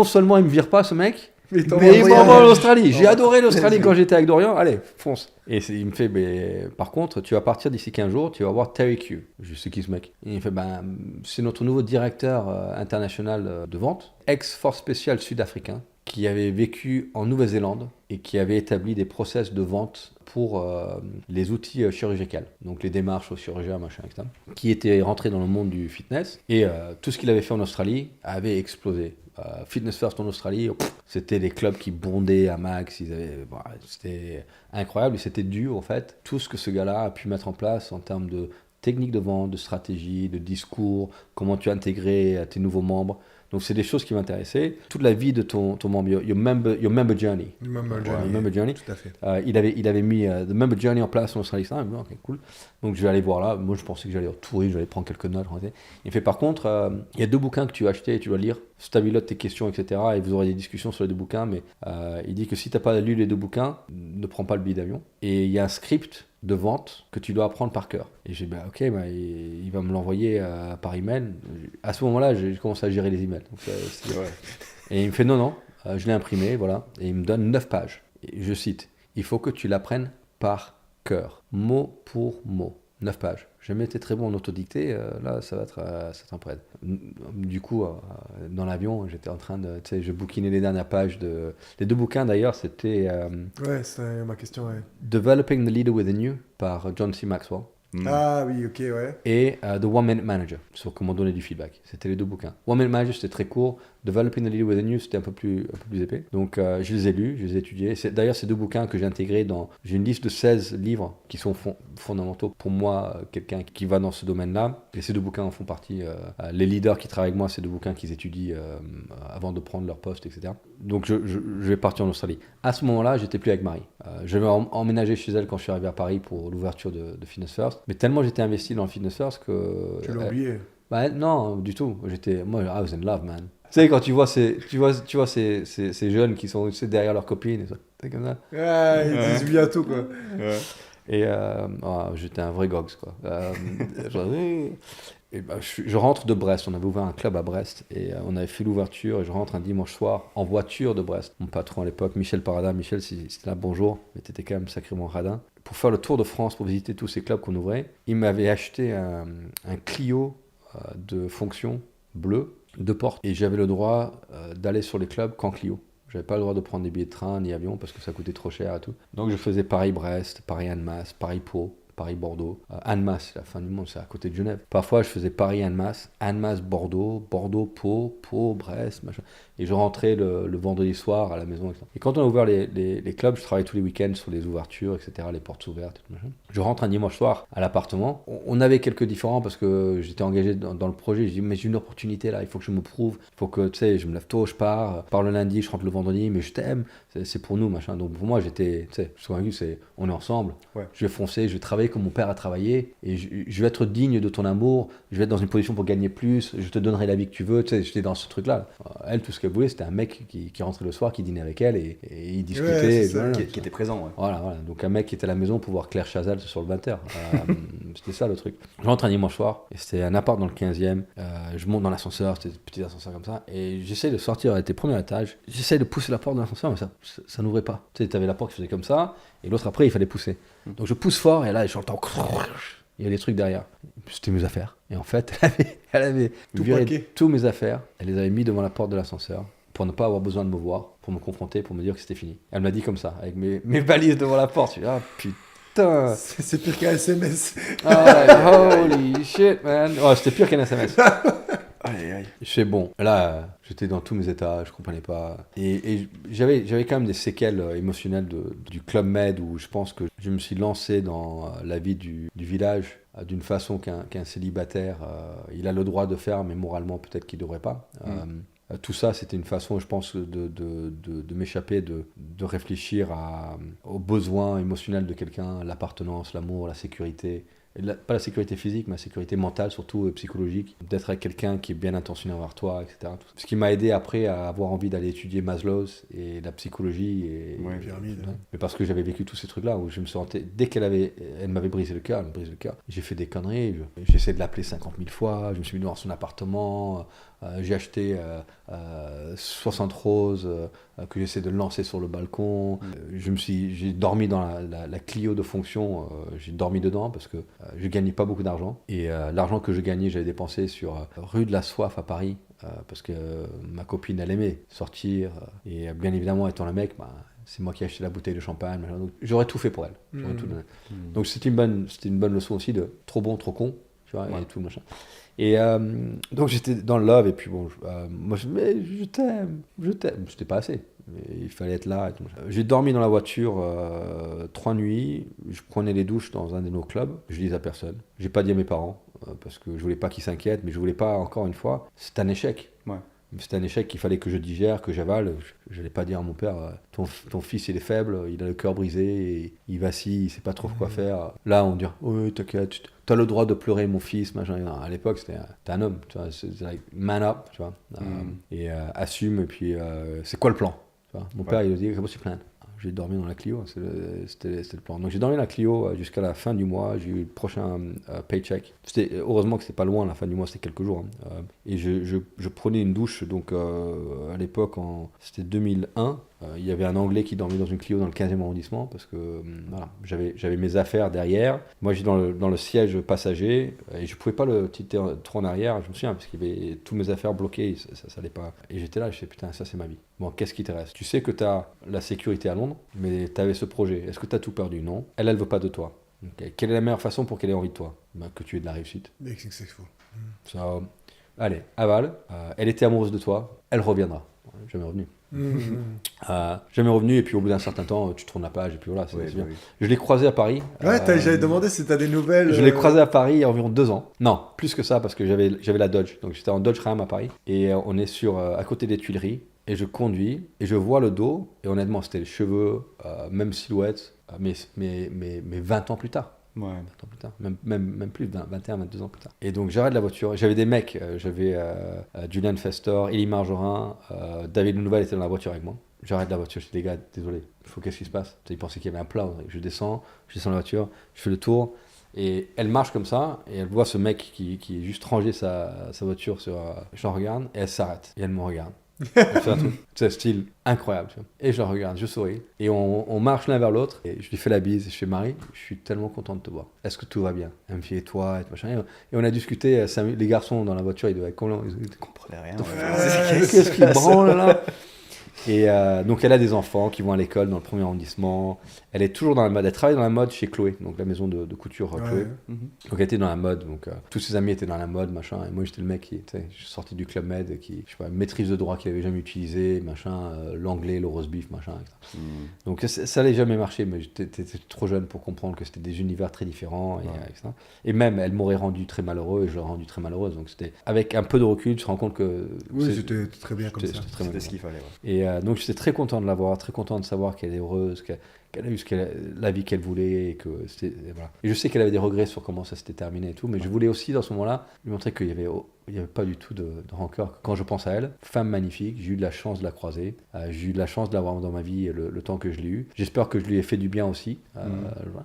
Non seulement il me vire pas ce mec, Mais mais il m'envoie en Australie. J'ai adoré l'Australie quand j'étais avec Dorian. Allez, fonce. Et il me fait, par contre, tu vas partir d'ici 15 jours, tu vas voir Terry Q. Je sais qui ce mec. Et il me fait, c'est notre nouveau directeur international de vente, ex-force spéciale sud-africain, qui avait vécu en Nouvelle-Zélande et qui avait établi des process de vente pour les outils chirurgicaux, donc les démarches aux chirurgiens, machin, etc., qui était rentré dans le monde du fitness. Et tout ce qu'il avait fait en Australie avait explosé. Fitness First en Australie, c'était des clubs qui bondaient à max, c'était incroyable et c'était dû en fait tout ce que ce gars-là a pu mettre en place en termes de technique de vente, de stratégie, de discours, comment tu as intégré tes nouveaux membres. Donc c'est des choses qui m'intéressaient. Toute la vie de ton membre, your member journey. Member Journey. Tout à fait. Il avait mis The Member Journey en place en Australie. Ok, cool. Donc je vais aller voir là. Moi je pensais que j'allais retourner, j'allais prendre quelques notes. Il fait par contre, il y a 2 bouquins que tu vas acheter et tu dois lire. Stabilote tes questions, etc. Et vous aurez des discussions sur les 2 bouquins. Mais il dit que si tu n'as pas lu les 2 bouquins, ne prends pas le billet d'avion. Et il y a un script de vente que tu dois apprendre par cœur. Et j'ai dit, il va me l'envoyer par email. À ce moment-là, j'ai commencé à gérer les emails. Donc, et il me fait, non, je l'ai imprimé, voilà. Et il me donne 9 pages. Et je cite, il faut que tu l'apprennes par cœur, mot pour mot. 9 pages. J'ai jamais été très bon en autodictée, là ça va être un prêt. Du coup, dans l'avion, j'étais en train de, je bouquinais les dernières pages de... Les 2 bouquins d'ailleurs, c'était Ouais, c'est ma question, ouais. Developing the Leader Within You par John C. Maxwell. Ah oui, ok, ouais. Et The One Minute Manager, sur comment donner du feedback. C'était les 2 bouquins. One Minute Manager, c'était très court. Developing the Leader Within You, c'était un peu plus épais. Donc, je les ai lus, je les ai étudiés. D'ailleurs, ces 2 bouquins que j'ai intégrés dans... J'ai une liste de 16 livres qui sont fondamentaux pour moi, quelqu'un qui va dans ce domaine-là. Et ces 2 bouquins en font partie. Les leaders qui travaillent avec moi, c'est 2 bouquins qu'ils étudient avant de prendre leur poste, etc. Donc, je vais partir en Australie. À ce moment-là, j'étais plus avec Marie. Je vais emménager chez elle quand je suis arrivé à Paris pour l'ouverture de Fitness First. Mais tellement j'étais investi dans le Fitness First que... Tu l'as oublié. Non, du tout. Moi, I was in love, man. Tu sais, quand tu vois ces jeunes qui sont derrière leurs copines, c'est comme ça. Ouais, ils disent bientôt, quoi. Ouais. Et j'étais un vrai gogs, quoi. Je rentre de Brest, on avait ouvert un club à Brest et on avait fait l'ouverture et je rentre un dimanche soir en voiture de Brest. Mon patron à l'époque, Michel Paradin, Michel, si c'était là, bonjour, mais t'étais quand même sacrément radin. Pour faire le tour de France, pour visiter tous ces clubs qu'on ouvrait, il m'avait acheté un Clio de fonction bleu, 2 portes, et j'avais le droit d'aller sur les clubs qu'en Clio. J'avais pas le droit de prendre des billets de train ni avion parce que ça coûtait trop cher et tout. Donc je faisais Paris-Brest, Paris-Annemasse, Paris-Pau, Paris-Bordeaux. Annemasse, c'est la fin du monde, c'est à côté de Genève. Parfois, je faisais Paris-Annemasse, Annemasse-Bordeaux, Bordeaux-Pau, Pau-Brest, machin. Et je rentrais le vendredi soir à la maison. Etc. Et quand on a ouvert les clubs, je travaillais tous les week-ends sur les ouvertures, etc., les portes ouvertes. Et tout, machin. Je rentre un dimanche soir à l'appartement. On avait quelques différends parce que j'étais engagé dans le projet. Je dis, mais j'ai une opportunité là, il faut que je me prouve. Il faut que, tu sais, je me lève tôt, je pars le lundi, je rentre le vendredi, mais je t'aime, c'est pour nous, machin. Donc pour moi, j'étais, tu sais, je suis convaincu, on est ensemble. Ouais. Je vais foncer, je vais travailler comme mon père a travaillé et je vais être digne de ton amour. Je vais être dans une position pour gagner plus. Je te donnerai la vie que tu veux. Tu sais, j'étais dans ce truc-là. Elle, tout ce qu'elle voulait, c'était un mec qui rentrait le soir, qui dînait avec elle et il discutait. Ouais, qui était présent. Ouais. Voilà. Donc un mec qui était à la maison pour voir Claire Chazal sur le 20h. C'était ça le truc. Je rentre un dimanche soir et c'était un appart dans le 15e. Je monte dans l'ascenseur, c'était un petit ascenseur comme ça. Et j'essaie de sortir, elle était premier étage. J'essaie de pousser la porte de l'ascenseur, mais ça n'ouvrait pas. Tu sais, t'avais la porte qui faisait comme ça et l'autre après, il fallait pousser. Donc je pousse fort et là, j'entends. Il y a des trucs derrière. C'était mes affaires. Et en fait, elle avait viré tous mes affaires. Elle les avait mis devant la porte de l'ascenseur pour ne pas avoir besoin de me voir, pour me confronter, pour me dire que c'était fini. Elle m'a dit comme ça, avec mes valises devant la porte. Je dis, ah putain. C'est pire qu'un SMS. Holy shit, man. Oh, c'était pire qu'un SMS. Aïe. Je fais bon. Là, j'étais dans tous mes états, je comprenais pas. Et j'avais quand même des séquelles émotionnelles du Club Med où je pense que je me suis lancé dans la vie du village d'une façon qu'un célibataire, il a le droit de faire, mais moralement peut-être qu'il devrait pas. Tout ça, c'était une façon, je pense, de m'échapper, de réfléchir aux besoins émotionnels de quelqu'un, l'appartenance, l'amour, la sécurité. Pas la sécurité physique, mais la sécurité mentale, surtout psychologique, d'être avec quelqu'un qui est bien intentionné envers toi, etc. Ce qui m'a aidé après à avoir envie d'aller étudier Maslow's et la psychologie. Pyramide. Mais parce que j'avais vécu tous ces trucs-là où je me sentais, dès elle m'avait brisé le cœur, j'ai fait des conneries, j'ai essayé de l'appeler 50 000 fois, je me suis mis devant son appartement, J'ai acheté 60 roses que j'essaie de lancer sur le balcon. J'ai dormi dans la Clio de fonction. J'ai dormi dedans parce que je gagnais pas beaucoup d'argent. Et l'argent que je gagnais, j'avais dépensé sur rue de la Soif à Paris. Parce que ma copine, elle aimait sortir. Et bien évidemment, étant le mec, c'est moi qui ai acheté la bouteille de champagne. Donc, j'aurais tout fait pour elle. J'aurais tout donné. Donc c'était une bonne leçon aussi de trop bon, trop con. Tu vois, et tout le machin. Et donc j'étais dans le love, et puis bon, moi je t'aime. C'était pas assez. Mais il fallait être là. Et tout. J'ai dormi dans la voiture 3 nuits. Je prenais les douches dans un de nos clubs. Je disais à personne. J'ai pas dit à mes parents parce que je voulais pas qu'ils s'inquiètent, mais je voulais pas, encore une fois, c'est un échec. Ouais. C'était un échec qu'il fallait que je digère, que j'avale. Je n'allais pas dire à mon père, ton fils il est faible, il a le cœur brisé, et il vacille, il sait pas trop quoi faire. Là on dit, oui t'inquiète, tu as le droit de pleurer mon fils, machin. À l'époque t'es un homme, tu vois, c'est like, man up, tu vois, et assume, et puis c'est quoi le plan, tu vois. Mon père il a dit, comment tu plains? J'ai dormi dans la Clio, c'était le plan. Donc j'ai dormi dans la Clio jusqu'à la fin du mois, j'ai eu le prochain paycheck. Heureusement que c'était pas loin, la fin du mois c'était quelques jours. Et je prenais une douche, donc à l'époque, c'était 2001. Il y avait un Anglais qui dormait dans une Clio dans le 15e arrondissement parce que voilà, j'avais mes affaires derrière. Moi j'étais dans le siège passager et je pouvais pas le tirer trop en arrière, je me souviens, parce qu'il y avait toutes mes affaires bloquées, ça allait pas. Et j'étais là, je me putain, ça c'est ma vie. Bon, qu'est-ce qui te reste? Tu sais que tu as la sécurité à Londres, mais tu avais ce projet. Est-ce que tu as tout perdu? Non. Elle veut pas de toi. Okay. Quelle est la meilleure façon pour qu'elle ait envie de toi? Que tu aies de la réussite. Make successful. So, allez, avale. Elle était amoureuse de toi, elle reviendra. Jamais revenu. Jamais revenu, et puis au bout d'un certain temps tu tournes la page et puis voilà, c'est bien. Je l'ai croisé à Paris. J'avais demandé si t'as des nouvelles. Je l'ai croisé à Paris il y a environ 2 ans. Non, plus que ça, parce que j'avais la Dodge, donc j'étais en Dodge Ram à Paris, et on est à côté des Tuileries, et je conduis et je vois le dos, et honnêtement c'était les cheveux, même silhouette, mais 20 ans plus tard. Ouais. 20 ans plus tard, même plus, 21, 22 ans plus tard. Et donc j'arrête la voiture, j'avais des mecs, j'avais Julian Fester, Élie Margerin, David Nouvel était dans la voiture avec moi. J'arrête la voiture, je dis les gars, désolé, qu'est-ce qui se passe? Ils pensaient qu'il y avait un plat, je descends la voiture, je fais le tour, et elle marche comme ça, et elle voit ce mec qui est juste rangé sa voiture sur... je la regarde, et elle s'arrête, et elle me regarde. Elle fait un truc, c'est un style incroyable, tu vois. Et je la regarde, je souris, et on marche l'un vers l'autre, et je lui fais la bise, et je fais Marie, je suis tellement content de te voir. Est-ce que tout va bien? Elle me fait, et toi, et machin. Et on a discuté, les garçons dans la voiture, ils devaient ils comprenaient rien. Qu'est-ce qu'ils branlent là? Et donc elle a des enfants qui vont à l'école dans le 1er arrondissement. Elle est toujours dans la mode. Elle travaille dans la mode chez Chloé, donc la maison de couture Chloé. Donc elle était dans la mode. Donc tous ses amis étaient dans la mode, machin. Et moi j'étais le mec qui était sorti du Club Med, qui je sais pas, maîtrise de droit qu'il avait jamais utilisé, machin, l'anglais, le roast beef, machin. Etc. Donc ça n'allait jamais marcher, mais j'étais trop jeune pour comprendre que c'était des univers très différents. Et même elle m'aurait rendu très malheureux et je l'aurais rendu très malheureuse. Donc c'était avec un peu de recul, tu te rends compte que c'était très bien comme ça. C'était ce qu'il fallait. Ouais. Et donc j'étais très content de la voir, très content de savoir qu'elle est heureuse, qu'elle a eu la vie qu'elle voulait, et voilà. Et je sais qu'elle avait des regrets sur comment ça s'était terminé et tout, mais je voulais aussi dans ce moment-là lui montrer qu'il y avait pas du tout de rancœur. Quand je pense à elle, femme magnifique, j'ai eu de la chance de la croiser, j'ai eu de la chance de l'avoir dans ma vie le temps que je l'ai eu. J'espère que je lui ai fait du bien aussi.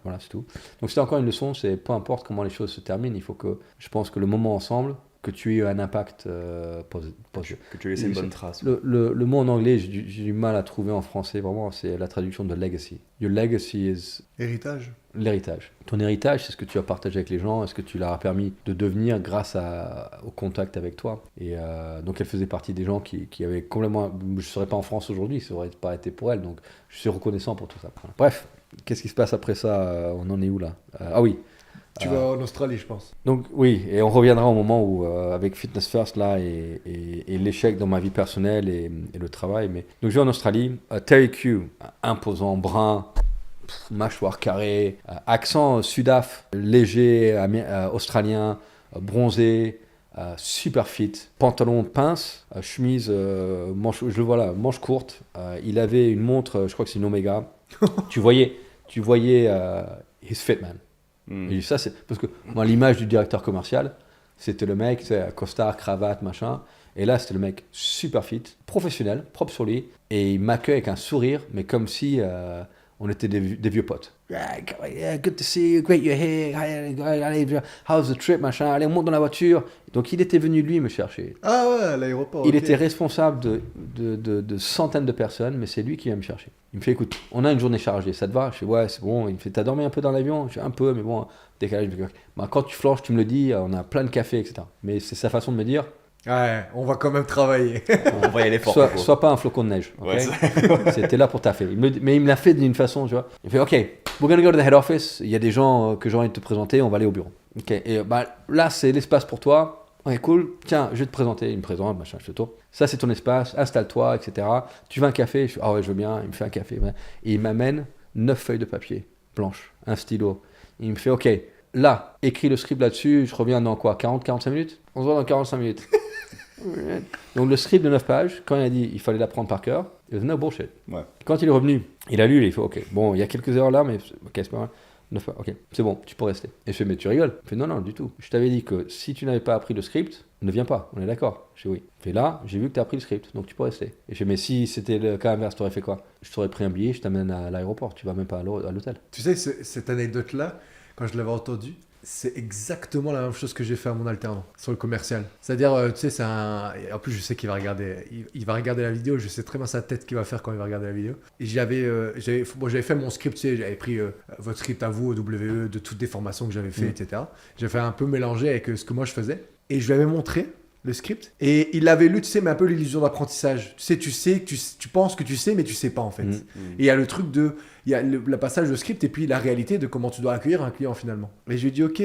Voilà, c'est tout. Donc c'était encore une leçon, c'est peu importe comment les choses se terminent, il faut que, je pense que le moment ensemble, que tu aies un impact positif. Que tu laisses une bonne trace. Le mot en anglais, j'ai du mal à trouver en français, vraiment, c'est la traduction de legacy. Your legacy is... Héritage. L'héritage. Ton héritage, c'est ce que tu as partagé avec les gens, est-ce que tu leur as permis de devenir grâce au contact avec toi. Et donc elle faisait partie des gens qui avaient complètement... Je ne serais pas en France aujourd'hui, ça n'aurait pas été pour elle, donc je suis reconnaissant pour tout ça. Voilà. Bref, qu'est-ce qui se passe après ça? On en est où là? Ah oui. Tu vas en Australie, je pense. Donc oui, et on reviendra au moment où, avec Fitness First là, et l'échec dans ma vie personnelle et le travail. Mais... Donc je vais en Australie, Terry Q, imposant, brun, mâchoire carrée, accent sudaf, léger, australien, bronzé, super fit, pantalon pince, chemise, manche, je le vois là, manche courte. Il avait une montre, je crois que c'est une Omega. tu voyais, he's fit man. Et ça, c'est parce que moi, l'image du directeur commercial, c'était le mec, c'est costard, cravate, machin. Et là, c'était le mec super fit, professionnel, propre sur lui. Et il m'accueille avec un sourire, mais comme si on était des vieux potes. Yeah, good to see you, great you're here. Allez, how's the trip, machin. Allez, on monte dans la voiture. Donc il était venu lui me chercher. Ah ouais, à l'aéroport. Il ok. était responsable de centaines de personnes, mais c'est lui qui vient me chercher. Il me fait, écoute, on a une journée chargée, ça te va? Je fais, ouais, c'est bon. Il me fait, t'as dormi un peu dans l'avion? Je fais, un peu, mais bon, décalage. Je dis, bah, quand tu flanches, tu me le dis, on a plein de café, etc. Mais c'est sa façon de me dire, Ouais, on va quand même travailler. On va y aller fort. sois pas un flocon de neige. ok Ouais, C'était là pour taffer. Mais il me l'a fait d'une façon, tu vois. Il fait, OK, we're gonna go to the head office. Il y a des gens que j'ai envie de te présenter, on va aller au bureau. OK, et bah, là, c'est l'espace pour toi. Ouais, cool. Tiens, je vais te présenter. Il me présente, machin, je te tourne. Ça, c'est ton espace, installe-toi, etc. Tu veux un café? Je fais, ah ouais, je veux bien. Il me fait un café. Ouais. Et il m'amène 9 feuilles de papier blanches, un stylo. Il me fait, OK, là, écris le script là-dessus. Je reviens dans quoi? 40-45 minutes? On se voit dans 45 minutes. Donc le script de 9 pages, quand il a dit il fallait l'apprendre par cœur, it was no bullshit. Ouais. Quand il est revenu, il a lu, il fait ok, bon, il y a quelques erreurs là, mais ok, c'est pas mal. 9 pages, ok, c'est bon, tu peux rester. Et je fais mais tu rigoles? Il fait non, du tout. Je t'avais dit que si tu n'avais pas appris le script, ne viens pas, on est d'accord? Je fais oui. Il fait là, j'ai vu que tu as appris le script, donc tu peux rester. Et je fais mais si c'était le cas inverse, tu aurais fait quoi? Je t'aurais pris un billet, je t'amène à l'aéroport, tu vas même pas à l'hôtel. Tu sais, cette anecdote-là, quand je l'avais entendue, c'est exactement la même chose que j'ai fait à mon alternant sur le commercial. C'est-à-dire, tu sais, c'est un. En plus, je sais qu'il va regarder. Il va regarder la vidéo. Je sais très bien sa tête qu'il va faire quand il va regarder la vidéo. Et j'avais fait mon script. Tu sais, j'avais pris votre script à vous au WE de toutes les formations que j'avais fait, etc. J'ai fait un peu mélanger avec ce que moi je faisais. Et je lui avais montré le script. Et il l'avait lu, tu sais, mais un peu l'illusion d'apprentissage. Tu sais, tu penses que tu sais, mais tu sais pas en fait. Et il y a le truc de. Il y a le passage de script et puis la réalité de comment tu dois accueillir un client finalement. Et je lui ai dit, ok,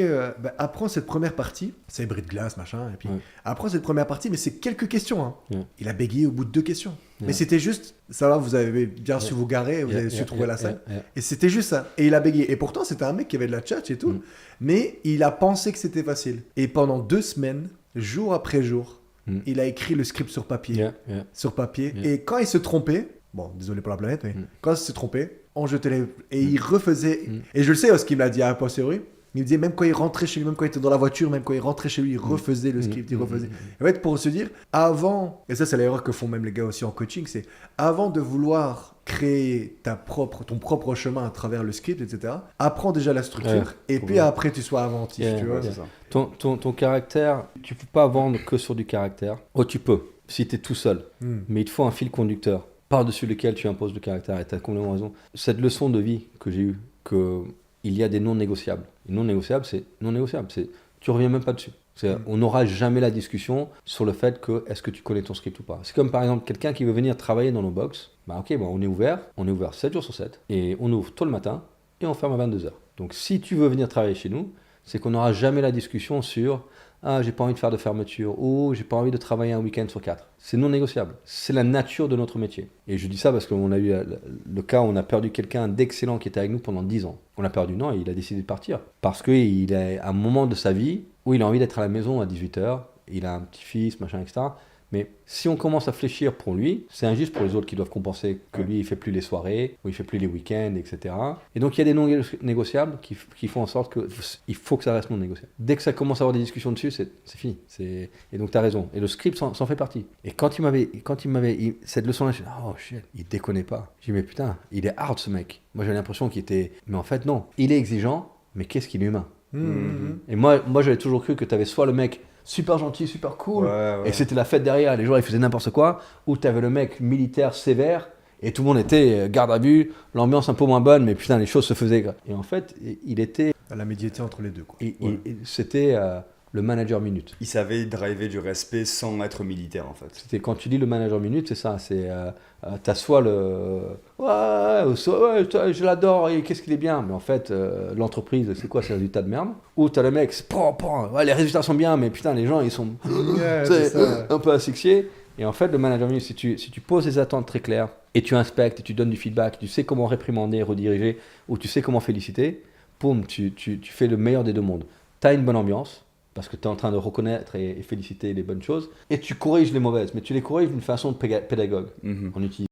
apprends cette première partie. C'est bris de glace, machin. Et puis, apprends cette première partie, mais c'est quelques questions. Hein. Il a bégayé au bout de 2 questions. Mais c'était juste, ça va, vous avez bien su vous garer, vous avez su trouver la salle. Et c'était juste ça. Et il a bégayé. Et pourtant, c'était un mec qui avait de la tchatch et tout. Mais il a pensé que c'était facile. Et pendant 2 semaines, jour après jour, il a écrit le script sur papier. Sur papier. Et quand il se trompait, bon, désolé pour la planète, mais quand il se trompait, on jetait les... Et il refaisait... Et je le sais, ce qu'il me l'a dit à posteriori. Il me disait, même quand il rentrait chez lui, même quand il était dans la voiture, même quand il rentrait chez lui, il refaisait le script, il refaisait. En fait, pour se dire, avant... Et ça, c'est l'erreur que font même les gars aussi en coaching, c'est avant de vouloir créer ton propre chemin à travers le script, etc., apprends déjà la structure. Et puis après, tu sois inventif, tu vois. C'est ça. Ton caractère, tu peux pas vendre que sur du caractère. Oh, tu peux, si tu es tout seul. Mais il te faut un fil conducteur par-dessus lequel tu imposes le caractère. Et tu as complètement raison. Cette leçon de vie que j'ai eue, qu'il y a des non négociables. Et non négociables, c'est non négociable. Tu reviens même pas dessus. On n'aura jamais la discussion sur le fait que est-ce que tu connais ton script ou pas. C'est comme par exemple quelqu'un qui veut venir travailler dans nos box. Bah ok, bon, on est ouvert 7 jours sur 7 et on ouvre tôt le matin et on ferme à 22h. Donc si tu veux venir travailler chez nous, c'est qu'on n'aura jamais la discussion sur ah, j'ai pas envie de faire de fermeture ou j'ai pas envie de travailler un week-end sur 4. C'est non négociable. C'est la nature de notre métier. Et je dis ça parce qu'on a eu le cas où on a perdu quelqu'un d'excellent qui était avec nous pendant 10 ans. On l'a perdu, non, et il a décidé de partir. Parce qu'il est à un moment de sa vie où il a envie d'être à la maison à 18h, il a un petit-fils, machin, etc. Mais si on commence à fléchir pour lui, c'est injuste pour les autres qui doivent compenser que lui, il ne fait plus les soirées, ou il ne fait plus les week-ends, etc. Et donc, il y a des non négociables qui font en sorte qu'il faut que ça reste non négociable. Dès que ça commence à avoir des discussions dessus, c'est fini. Et donc, tu as raison. Et le script s'en fait partie. Et quand il m'avait cette leçon-là, je me suis dit, oh shit, il déconne pas. Je dis, mais putain, il est hard ce mec. Moi, j'avais l'impression qu'il était... Mais en fait, non. Il est exigeant, mais qu'est-ce qu'il est humain. Et moi j'avais toujours cru que tu avais soit le mec super gentil, super cool, et c'était la fête derrière, les gens ils faisaient n'importe quoi, ou tu avais le mec militaire sévère, et tout le monde était garde à vue, l'ambiance un peu moins bonne, mais putain les choses se faisaient. Et en fait, il était... À la médiété entre les deux, quoi. C'était le manager minute. Il savait driver du respect sans être militaire en fait. C'était quand tu dis le manager minute, c'est ça, c'est... t'as soit le... Ouais, je l'adore, et qu'est-ce qu'il est bien. Mais en fait, l'entreprise, c'est quoi, c'est un résultat de merde. Ou t'as le mec, ouais, les résultats sont bien, mais putain, les gens, ils sont un peu asphyxiés. Et en fait, le manager minute, si tu poses des attentes très claires, et tu inspectes, et tu donnes du feedback, tu sais comment réprimander, rediriger, ou tu sais comment féliciter, boum, tu fais le meilleur des deux mondes. T'as une bonne ambiance, parce que tu es en train de reconnaître et féliciter les bonnes choses, et tu corriges les mauvaises, mais tu les corriges d'une façon de pédagogue. On utilise